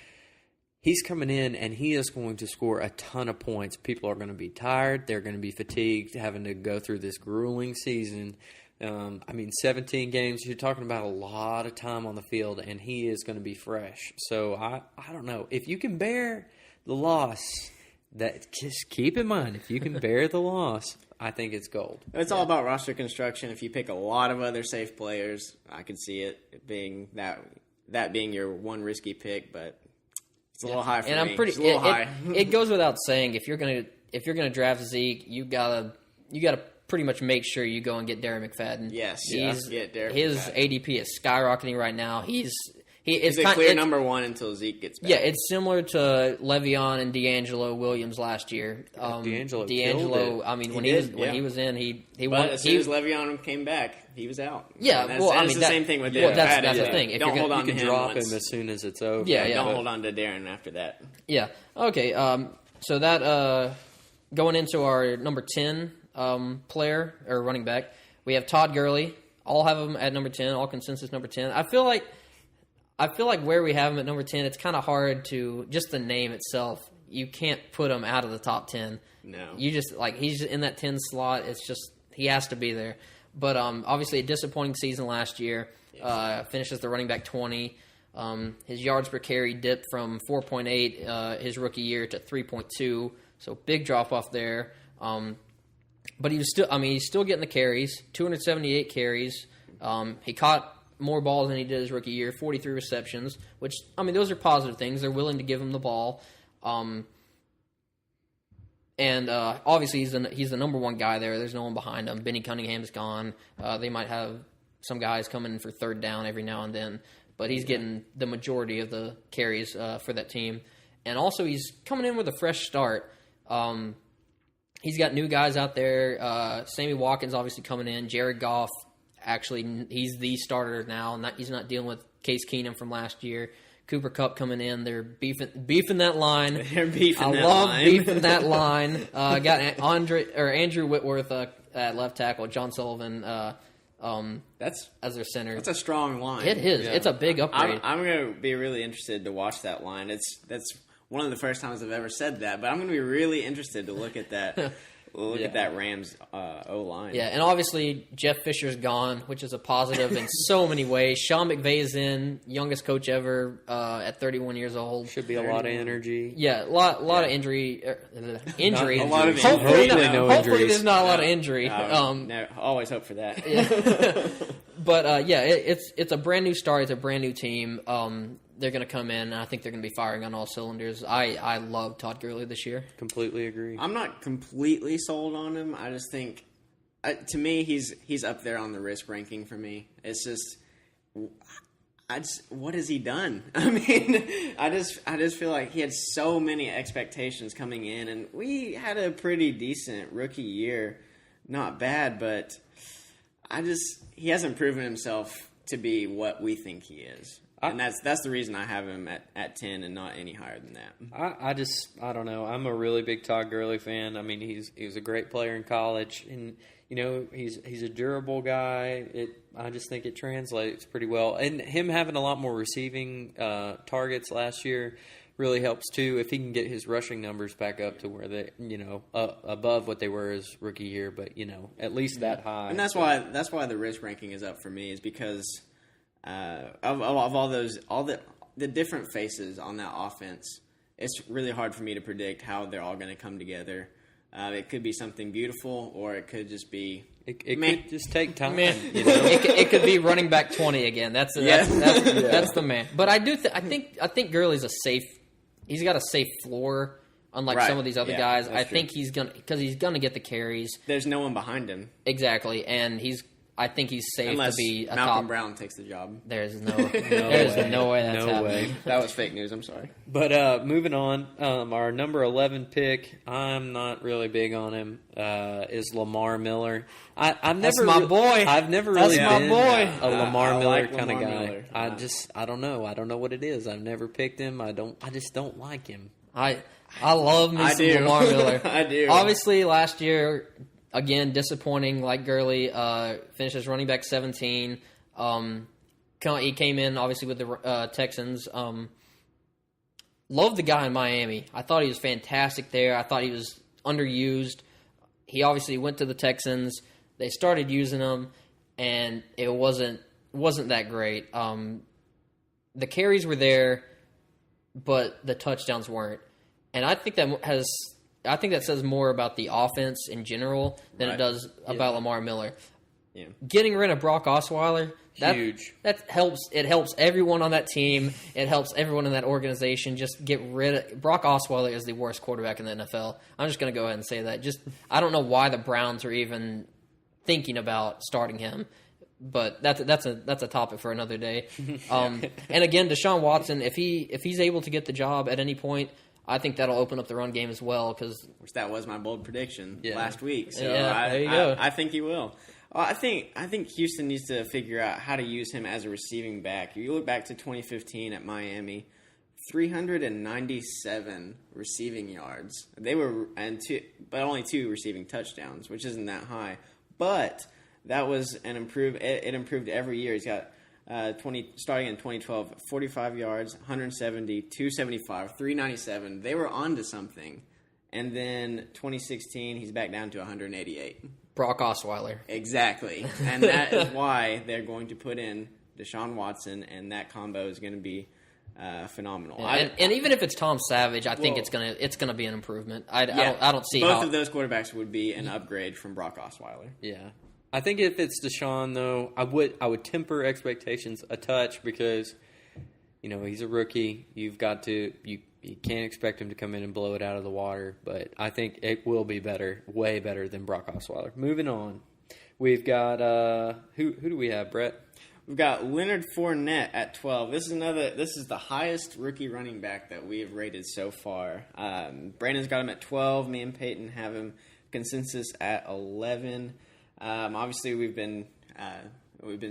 he's coming in and he is going to score a ton of points. People are going to be tired. They're going to be fatigued, having to go through this grueling season. I mean, 17 games, you're talking about a lot of time on the field, and he is going to be fresh. So, I don't know. If you can bear the loss, just keep in mind, if you can bear the loss, I think it's gold. It's all about roster construction. If you pick a lot of other safe players, I could see it being that being your one risky pick, but it's a little high for me. It's a little high. It goes without saying, if you're gonna draft Zeke, you gotta pretty much make sure you go and get Darren McFadden. Yes, get Darren his McFadden. ADP is skyrocketing right now. He's a clear number 1 until Zeke gets back. Yeah, it's similar to Le'Veon and D'Angelo Williams last year. D'Angelo, I mean, when he was in, he won. But as soon as Le'Veon came back, he was out. Yeah, it's the same thing with Darren. That's the thing. If don't hold on you to can him drop once. him as soon as it's over. Yeah. Don't hold on to Darren after that. Yeah. Okay. So that going into our number 10 player or running back, we have Todd Gurley. All have him at number 10. All consensus number 10. I feel like where we have him at number 10, it's kind of hard to just the name itself. You can't put him out of the top 10. No. You just he's in that 10 slot. It's just he has to be there. But obviously a disappointing season last year. Finishes the running back 20. His yards per carry dipped from 4.8 his rookie year to 3.2. So big drop off there. But he's still getting the carries. 278 carries. He caught more balls than he did his rookie year. 43 receptions, which those are positive things. They're willing to give him the ball. And obviously he's the number 1 guy there. There's no one behind him. Benny Cunningham's gone. They might have some guys coming in for third down every now and then, but he's getting the majority of the carries for that team. And also he's coming in with a fresh start. He's got new guys out there. Sammy Watkins obviously coming in. Jared Goff, actually, he's the starter now. He's not dealing with Case Keenum from last year. Cooper Kupp coming in. They're beefing that line. They're beefing that line. I love beefing that line. Got Andrew Whitworth at left tackle. John Sullivan as their center. That's a strong line. It is. Yeah. It's a big upgrade. I'm going to be really interested to watch that line. That's one of the first times I've ever said that, but I'm going to be really interested to look at that. At that Rams O-line. Yeah, and obviously Jeff Fisher's gone, which is a positive in so many ways. Sean McVay is in, youngest coach ever at 31 years old. Should be a lot of energy. Yeah, a lot of injury. Injury. Hopefully there's not a lot of injury. No, always hope for that. Yeah. But it's a brand new start. It's a brand new team. They're going to come in, and I think they're going to be firing on all cylinders. I love Todd Gurley this year. Completely agree. I'm not completely sold on him. I just think, to me, he's up there on the risk ranking for me. It's just, what has he done? I mean, I just feel like he had so many expectations coming in, and we had a pretty decent rookie year. Not bad, but he hasn't proven himself to be what we think he is. And that's the reason I have him at 10 and not any higher than that. I don't know. I'm a really big Todd Gurley fan. I mean, he was a great player in college, and he's a durable guy. I just think it translates pretty well. And him having a lot more receiving targets last year really helps too. If he can get his rushing numbers back up to where they, above what they were his rookie year, but at least that high. And that's why the risk ranking is up for me, is because of all the different faces on that offense. It's really hard for me to predict how they're all going to come together. It could be something beautiful, or it could just be. It could just take time. Man, it could be running back 20 again. That's the man. But I do. I think Gurley's a safe. He's got a safe floor, unlike some of these other guys. I think he's gonna get the carries. There's no one behind him. Exactly, and I think he's safe Unless to be a Malcolm top. Brown takes the job. There's no way that's happening. That was fake news. I'm sorry. But moving on, our number 11 pick, I'm not really big on him, is Lamar Miller. That's my boy. I've never really been a Lamar Miller like kind of Lamar guy. Miller. I don't know. I don't know what it is. I've never picked him. I just don't like him. I love me some Lamar Miller. I do. Obviously, last year, again, disappointing. Like Gurley, finished as running back 17. He came in obviously with the Texans. Loved the guy in Miami. I thought he was fantastic there. I thought he was underused. He obviously went to the Texans. They started using him, and it wasn't that great. The carries were there, but the touchdowns weren't. And I think that says more about the offense in general than it does about Lamar Miller. Yeah. Getting rid of Brock Osweiler, huge. That helps. It helps everyone on that team. It helps everyone in that organization. Just get rid of Brock Osweiler is the worst quarterback in the NFL. I'm just going to go ahead and say that. I don't know why the Browns are even thinking about starting him. But that's a topic for another day. And again, Deshaun Watson, if he's able to get the job at any point, I think that'll open up the run game as well. Which that was my bold prediction last week. So there you go. I think he will. I think Houston needs to figure out how to use him as a receiving back. You look back to 2015 at Miami, 397 receiving yards. They were but only 2 receiving touchdowns, which isn't that high. But that was an improved. It improved every year. He's got starting in 2012, 45 yards, 170, 275, 397. They were on to something. And then 2016, he's back down to 188. Brock Osweiler. Exactly. And that is why they're going to put in Deshaun Watson, and that combo is going to be phenomenal. Yeah, and even if it's Tom Savage, I think it's gonna be an improvement. I don't see both of those quarterbacks would be an upgrade from Brock Osweiler. Yeah. I think if it's Deshaun, though, I would temper expectations a touch because, he's a rookie. You can't expect him to come in and blow it out of the water. But I think it will be better, way better than Brock Osweiler. Moving on, we've got who do we have, Brett? We've got Leonard Fournette at 12. This is the highest rookie running back that we have rated so far. Brandon's got him at 12. Me and Peyton have him consensus at 11. Obviously, we've been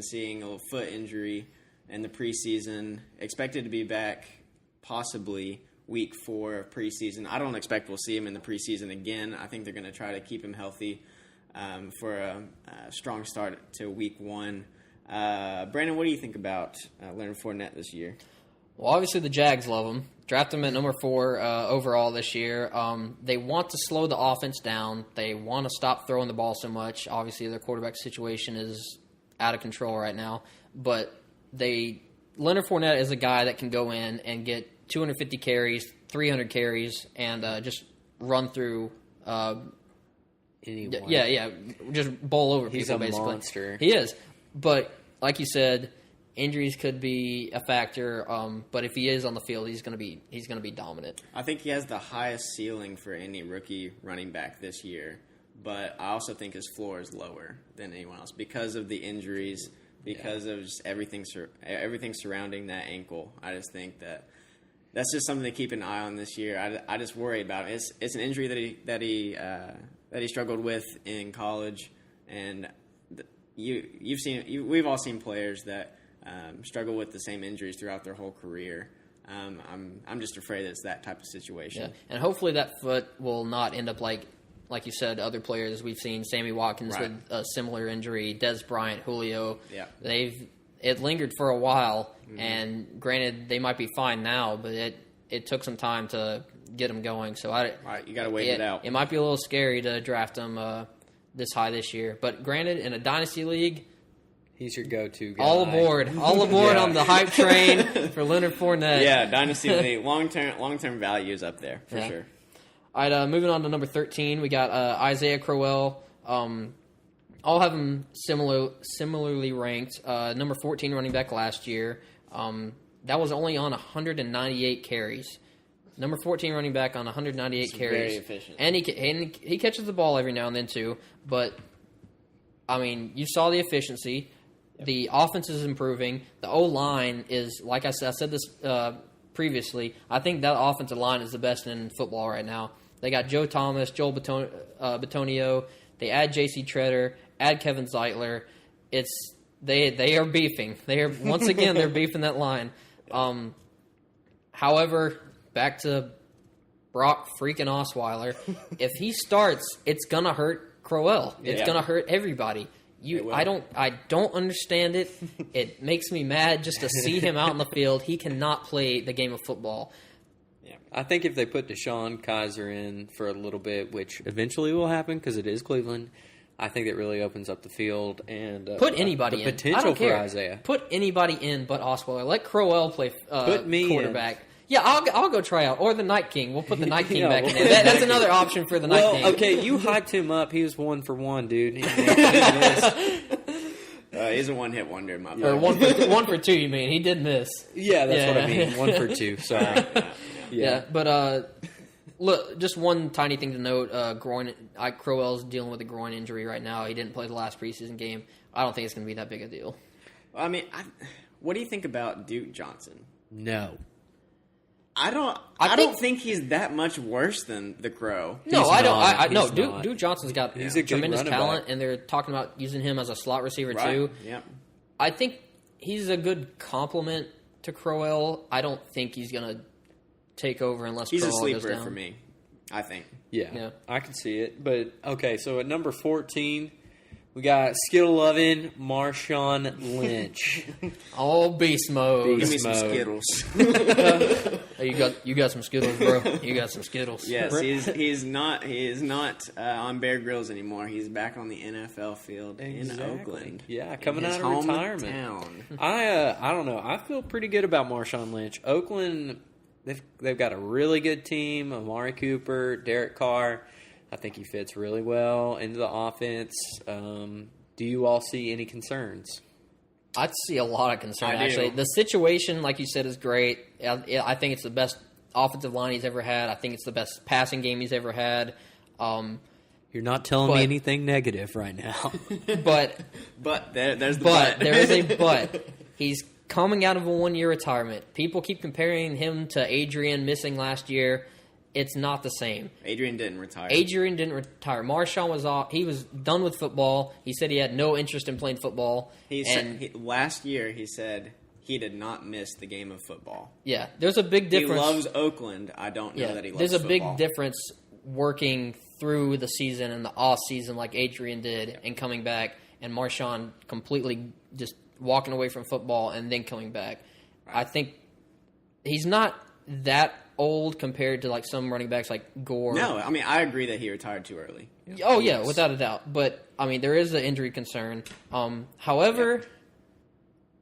seeing a little foot injury in the preseason. Expected to be back possibly week 4 of preseason. I don't expect we'll see him in the preseason again. I think they're going to try to keep him healthy for a strong start to week 1. Brandon, what do you think about Leonard Fournette this year? Well, obviously the Jags love him. Draft him at number 4 overall this year. They want to slow the offense down. They want to stop throwing the ball so much. Obviously, their quarterback situation is out of control right now. But Leonard Fournette is a guy that can go in and get 250 carries, 300 carries, and just run through. Anyone. Yeah, just bowl over He's people. a basically, monster. He is. But like you said, injuries could be a factor, but if he is on the field, he's going to be dominant. I think he has the highest ceiling for any rookie running back this year, but I also think his floor is lower than anyone else because of the injuries, because of just everything surrounding that ankle. I just think that's just something to keep an eye on this year. I just worry about it. It's an injury that he struggled with in college, and we've all seen players that struggle with the same injuries throughout their whole career. I'm just afraid it's that type of situation. Yeah. And hopefully that foot will not end up like you said, other players we've seen, Sammy Watkins with a similar injury, Des Bryant, Julio. Yeah. It lingered for a while, and granted, they might be fine now, but it took some time to get them going. So you got to wait it out. It might be a little scary to draft them this high this year. But granted, in a dynasty league, he's your go-to guy. All aboard on the hype train for Leonard Fournette. Yeah, dynasty league, long-term value is up there for sure. All right, moving on to number 13, we got Isaiah Crowell. All have him similarly ranked. Number 14 running back last year. That was only on 198 carries. Number 14 running back on 198 carries. Very efficient. And he catches the ball every now and then too. But, I mean, you saw the efficiency. Yep. The offense is improving. The O-line is, like I said this previously, I think that offensive line is the best in football right now. They got Joe Thomas, Joel Bitonio. They add J.C. Treader, add Kevin Zeitler. They are beefing. They're beefing that line. However, back to Brock freaking Osweiler. If he starts, it's gonna hurt Crowell. It's gonna hurt everybody. I don't understand it. It makes me mad just to see him out in the field. He cannot play the game of football. Yeah, I think if they put Deshaun Kaiser in for a little bit, which eventually will happen because it is Cleveland, I think it really opens up the field and put anybody the in. Potential I don't care. for Isaiah. Put anybody in but Osweiler. Let Crowell play put me quarterback. In. Yeah, I'll go try out. Or the Night King. We'll put the Night King back in there. That's another option for the Night King. Okay, you hyped him up. He was 1 for 1, dude. He's a one-hit wonder in my book. Or one for 2, you mean. He did miss. Yeah, that's what I mean. 1 for 2. Sorry. Yeah, but look, just one tiny thing to note. Crowell's dealing with a groin injury right now. He didn't play the last preseason game. I don't think it's going to be that big a deal. I mean, what do you think about Duke Johnson? No. I don't think he's that much worse than the Crow. No, I don't. Duke Johnson's got a tremendous talent, back. and they're talking about using him as a slot receiver too. Yeah. I think he's a good complement to Crowell. I don't think he's gonna take over unless he's Crowell a goes sleeper down. for me. I think. Yeah, I can see it. But okay, so at number 14. We got Skittle-loving Marshawn Lynch. Oh, beast mode. Give me some Skittles. Hey, you got some Skittles, bro. You got some Skittles. Yes, he is not on Bear Grylls anymore. He's back on the NFL field in Oakland. Yeah, coming out of retirement. I don't know. I feel pretty good about Marshawn Lynch. Oakland, they've got a really good team. Amari Cooper, Derek Carr. I think he fits really well into the offense. Do you all see any concerns? I'd see a lot of concern, actually. The situation, like you said, is great. I think it's the best offensive line he's ever had. I think it's the best passing game he's ever had. You're not telling me anything negative right now. But there's the but. There is a but. He's coming out of a one-year retirement. People keep comparing him to Adrian missing last year. It's not the same. Adrian didn't retire. Marshawn was off. He was done with football. He said he had no interest in playing football. Last year he said he did not miss the game of football. Yeah, there's a big difference. He loves Oakland. I don't know that he loves football. There's a big difference working through the season and the off season like Adrian did and coming back, and Marshawn completely just walking away from football and then coming back. Right. I think he's not that old compared to like some running backs like Gore. No, I mean I agree that he retired too early. Oh yeah, without a doubt. But I mean there is an injury concern. However,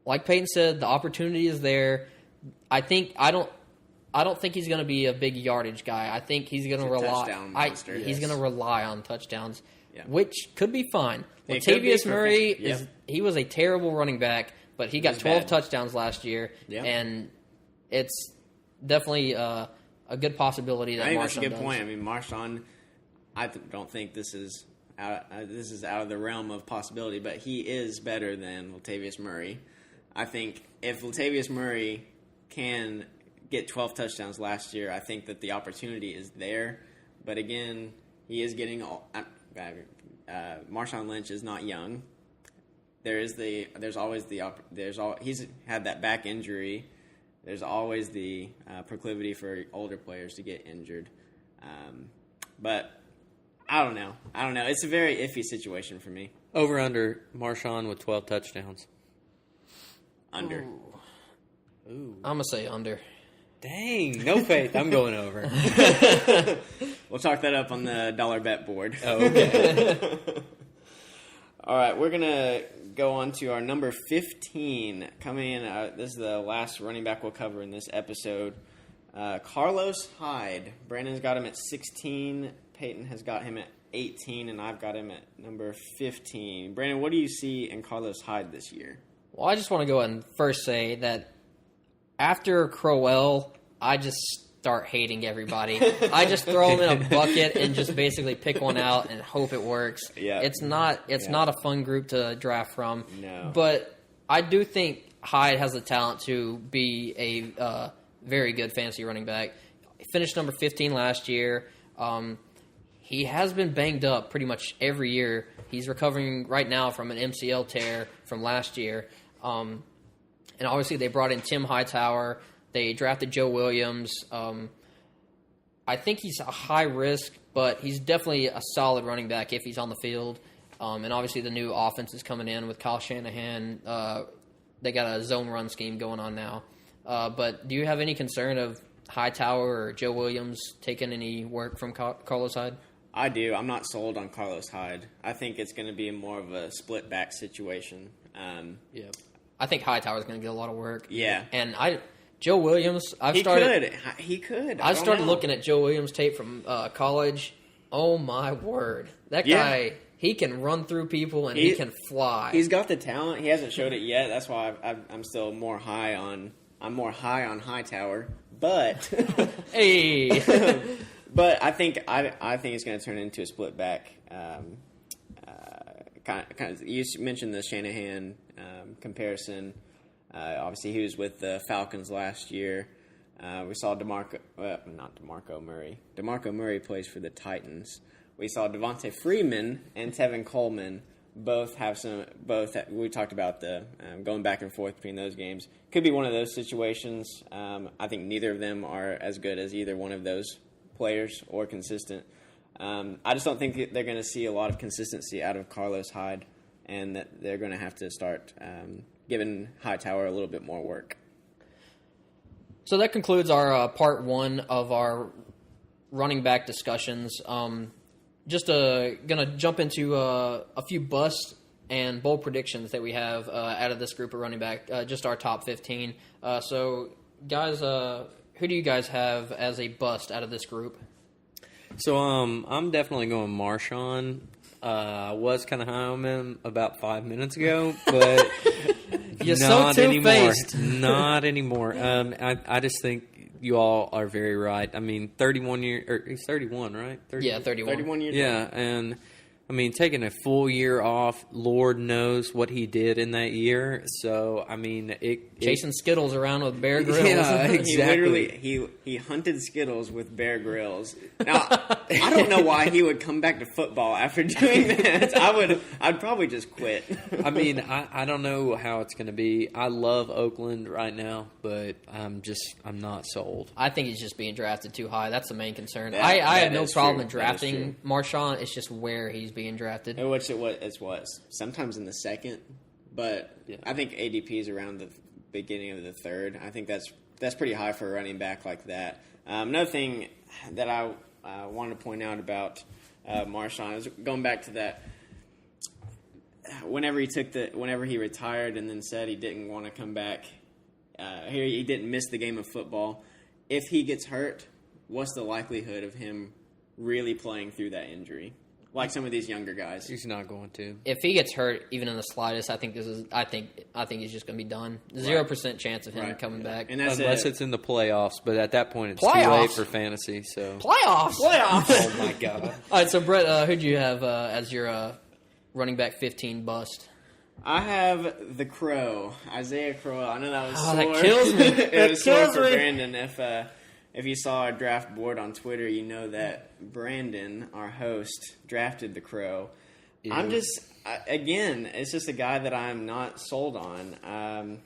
like Peyton said, the opportunity is there. I don't think he's going to be a big yardage guy. I think he's going to rely. He's going to rely on touchdowns, which could be fine. Latavius Murray he was a terrible running back, but he got 12 touchdowns last year, and it's definitely a good possibility that I think Marshawn that's a good does. point. I mean, Marshawn, I don't think this is out of the realm of possibility, but he is better than Latavius Murray. I think if Latavius Murray can get 12 touchdowns last year, I think that the opportunity is there. But again, he is getting Marshawn Lynch is not young. he's had that back injury. There's always the proclivity for older players to get injured. But I don't know. It's a very iffy situation for me. Over under Marshawn with 12 touchdowns. Under. Ooh. I'm going to say under. Dang, no faith. I'm going over. We'll chalk that up on the dollar bet board. Oh, okay. All right, we're going to go on to our number 15. Coming in, this is the last running back we'll cover in this episode. Carlos Hyde. Brandon's got him at 16. Peyton has got him at 18, and I've got him at number 15. Brandon, what do you see in Carlos Hyde this year? Well, I just want to go ahead and first say that after Crowell, I just start hating everybody. I just throw them in a bucket and just basically pick one out and hope it works. Yeah. It's not a fun group to draft from. No. But I do think Hyde has the talent to be a very good fantasy running back. He finished number 15 last year. He has been banged up pretty much every year. He's recovering right now from an MCL tear from last year. And obviously they brought in Tim Hightower. They drafted Joe Williams. I think he's a high risk, but he's definitely a solid running back if he's on the field. And obviously the new offense is coming in with Kyle Shanahan. They got a zone run scheme going on now. But do you have any concern of Hightower or Joe Williams taking any work from Carlos Hyde? I do. I'm not sold on Carlos Hyde. I think it's going to be more of a split back situation. Yeah. I think Hightower's going to get a lot of work. Yeah. And Joe Williams, He could. I started looking at Joe Williams' tape from college. Oh, my word. That guy, he can run through people and he can fly. He's got the talent. He hasn't showed it yet. That's why I'm still more high on Hightower. But hey. But I think it's going to turn into a split back. Kind of. You mentioned the Shanahan comparison. Obviously, he was with the Falcons last year. We saw not DeMarco Murray. DeMarco Murray plays for the Titans. We saw Devontae Freeman and Tevin Coleman both we talked about the going back and forth between those games. Could be one of those situations. I think neither of them are as good as either one of those players or consistent. I just don't think they're going to see a lot of consistency out of Carlos Hyde, and that they're going to have to start giving Hightower a little bit more work. So that concludes our part one of our running back discussions. Just going to jump into a few busts and bold predictions that we have out of this group of running back, just our top 15. So, guys, who do you guys have as a bust out of this group? So I'm definitely going Marshawn. I was kind of high on him about 5 minutes ago, but You're not so anymore. two-faced. Not anymore. I just think you all are very right. I mean, 31 year, he's 31, right? 30, Yeah, 31. 31 years Yeah, old. and I mean, taking a full year off, Lord knows what he did in that year. So, I mean, Chasing Skittles around with Bear Grylls. Yeah, He literally he hunted Skittles with Bear Grylls. Now I don't know why he would come back to football after doing that. I'd probably just quit. I mean, I don't know how it's going to be. I love Oakland right now, but I'm not sold. I think he's just being drafted too high. That's the main concern. That- I have that no is problem true. in That is drafting Marshawn. It's just where he's being drafted. Which it's sometimes in the second, but Yeah. I think ADP is around the beginning of the third. I think that's pretty high for a running back like that. Another thing that I wanted to point out about Marshawn is going back to that. Whenever he retired and then said he didn't want to come back, he didn't miss the game of football. If he gets hurt, what's the likelihood of him really playing through that injury? Like some of these younger guys. He's not going to. If he gets hurt, even in the slightest, I think he's just going to be done. 0% chance of him coming back. And that's Unless it. it's in the playoffs, but at that point it's too Playoffs? late for fantasy. So Playoffs. oh my god. All right, so Brett, who do you have as your running back 15 bust? I have the Crow, Isaiah Crowell. I know that was Oh, that sore. kills me. It That was sore kills for me. Brandon. If you saw our draft board on Twitter, you know that Brandon, our host, drafted the Crow. Again, it's just a guy that I'm not sold on.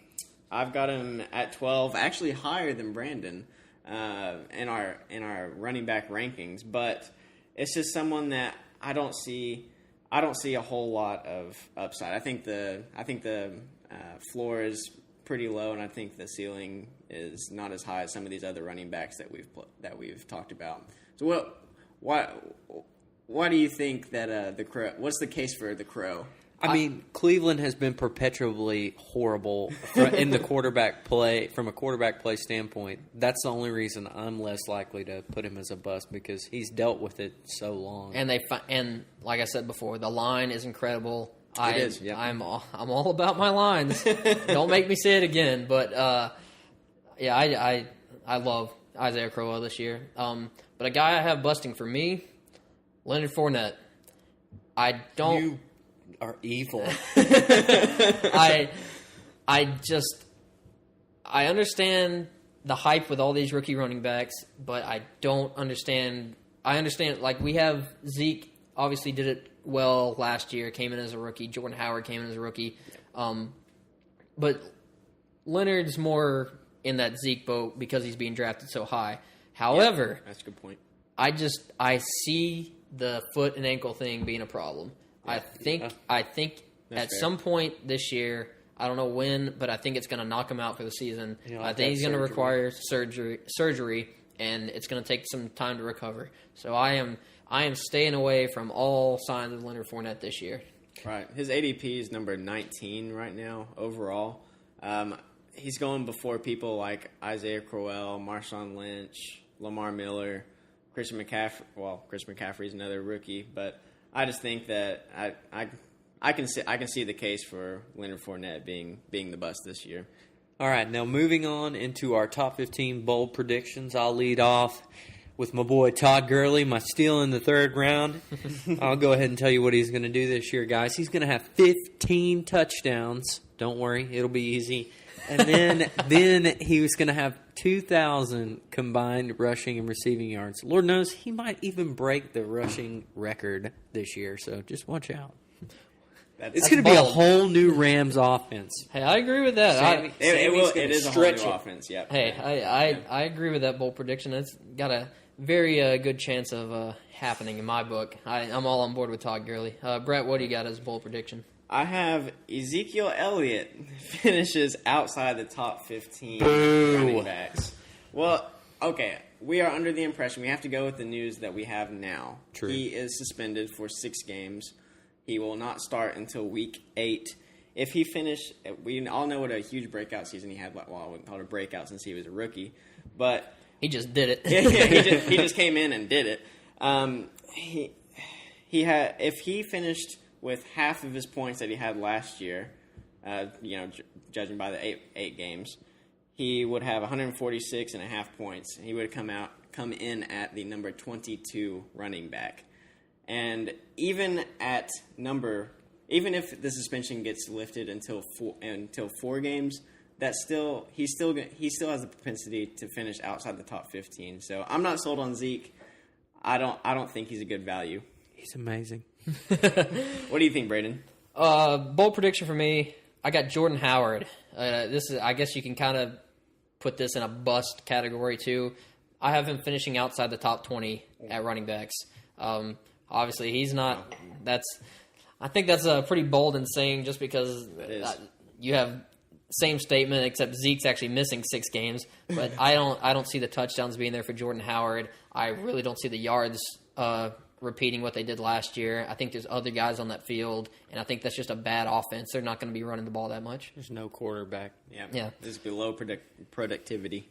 I've got him at 12, actually higher than Brandon in our running back rankings. But it's just someone that I don't see a whole lot of upside. I think the floor is pretty low, and I think the ceiling is not as high as some of these other running backs that we've talked about. So why do you think that the Crow? What's the case for the Crow? I mean, Cleveland has been perpetually horrible in the quarterback play. From a quarterback play standpoint, that's the only reason I'm less likely to put him as a bust, because he's dealt with it so long. And and like I said before, the line is incredible. It is. Yep. I'm all about my lines. Don't make me say it again. But I love Isaiah Crowell this year. But a guy I have busting for me, Leonard Fournette. I don't. You are evil. I understand the hype with all these rookie running backs, but I don't understand. I understand, like, we have Zeke obviously did it well last year, came in as a rookie. Jordan Howard came in as a rookie. But Leonard's more in that Zeke boat because he's being drafted so high. However, that's a good point. I see the foot and ankle thing being a problem. I think at some point this year, I don't know when, but I think it's going to knock him out for the season. I think he's going to require surgery, and it's going to take some time to recover. So I am staying away from all signs of Leonard Fournette this year. Right. His ADP is number 19 right now overall. He's going before people like Isaiah Crowell, Marshawn Lynch, Lamar Miller, Christian McCaffrey. Well, Chris McCaffrey's another rookie, but I just think that I can see the case for Leonard Fournette being the bust this year. All right, now moving on into our top 15 bold predictions. I'll lead off with my boy Todd Gurley, my steal in the third round. I'll go ahead and tell you what he's going to do this year, guys. He's going to have 15 touchdowns. Don't worry, it'll be easy. And then he was going to have 2,000 combined rushing and receiving yards. Lord knows he might even break the rushing record this year, so just watch out. It's going to be a whole new Rams offense. Hey, I agree with that. It is a whole new offense, yep. Hey, I agree with that bold prediction. It's got a very good chance of happening in my book. I'm all on board with Todd Gurley. Brett, what do you got as a bold prediction? I have Ezekiel Elliott finishes outside the top 15 running backs. Well, okay, we are under the impression we have to go with the news that we have now. True. He is suspended for 6 games. He will not start until week 8. If he finished, we all know what a huge breakout season he had. Well, I wouldn't call it a breakout since he was a rookie, but he just did it. he just came in and did it. If he finished with half of his points that he had last year, judging by the 8 games, he would have 146.5 points. He would come in at the number 22 running back. And even if the suspension gets lifted until 4 games, he still has the propensity to finish outside the top 15. So I'm not sold on Zeke. I don't think he's a good value. He's amazing. What do you think, Braden? Bold prediction for me. I got Jordan Howard. I guess you can kind of put this in a bust category too. I have him finishing outside the top 20 at running backs. Obviously, he's not. I think that's a pretty bold and saying, just because you have same statement, except Zeke's actually missing 6 games. But I don't see the touchdowns being there for Jordan Howard. I really don't see the yards repeating what they did last year. I think there's other guys on that field, and I think that's just a bad offense. They're not going to be running the ball that much. There's no quarterback. Yeah. This is below productivity.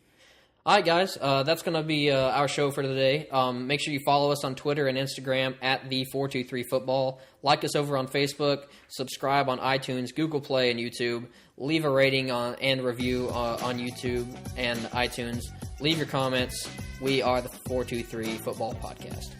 All right, guys, that's going to be our show for today. Make sure you follow us on Twitter and Instagram at the423football. Like us over on Facebook. Subscribe on iTunes, Google Play, and YouTube. Leave a rating and review on YouTube and iTunes. Leave your comments. We are the 423 Football Podcast.